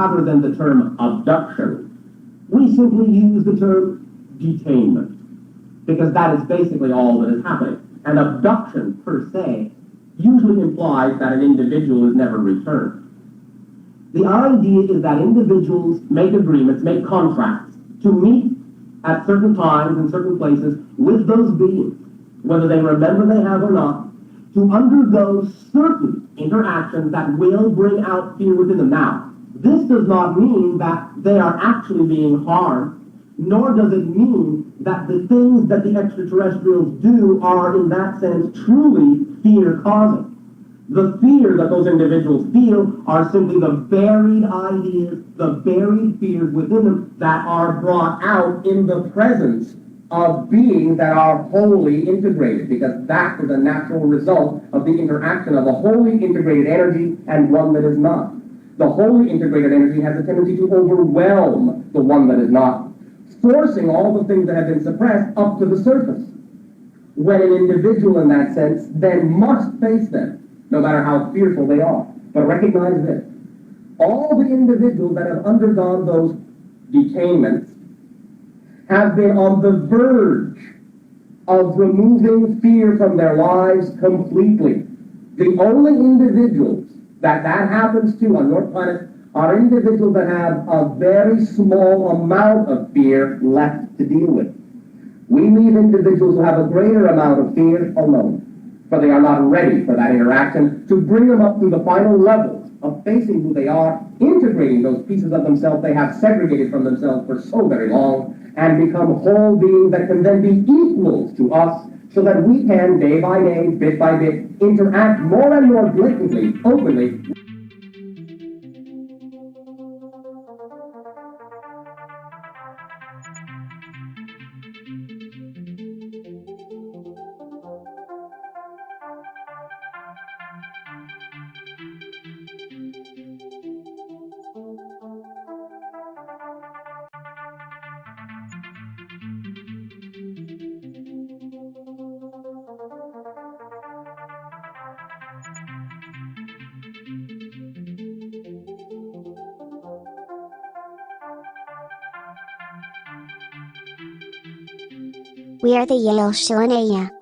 rather than the term abduction, we simply use the term detainment, because that is basically all that is happening. And abduction, per se, usually implies that an individual is never returned. The idea is that individuals make agreements, make contracts, to meet at certain times in certain places with those beings, whether they remember they have or not, to undergo certain interactions that will bring out fear within them. Now, this does not mean that they are actually being harmed, nor does it mean that the things that the extraterrestrials do are, in that sense, truly fear-causing. The fear that those individuals feel are simply the buried ideas, the buried fears within them that are brought out in the presence of beings that are wholly integrated, because that is a natural result of the interaction of a wholly integrated energy and one that is not. The wholly integrated energy has a tendency to overwhelm the one that is not, forcing all the things that have been suppressed up to the surface. When an individual in that sense then must face them, no matter how fearful they are. But recognize this: all the individuals that have undergone those detainments have been on the verge of removing fear from their lives completely. The only individuals that happens to on your planet are individuals that have a very small amount of fear left to deal with. We leave individuals who have a greater amount of fear alone, for they are not ready for that interaction to bring them up through the final levels of facing who they are, integrating those pieces of themselves they have segregated from themselves for so very long, and become whole beings that can then be equals to us, so that we can, day by day, bit by bit, interact more and more blatantly, openly. We are the Yale Shillinaya.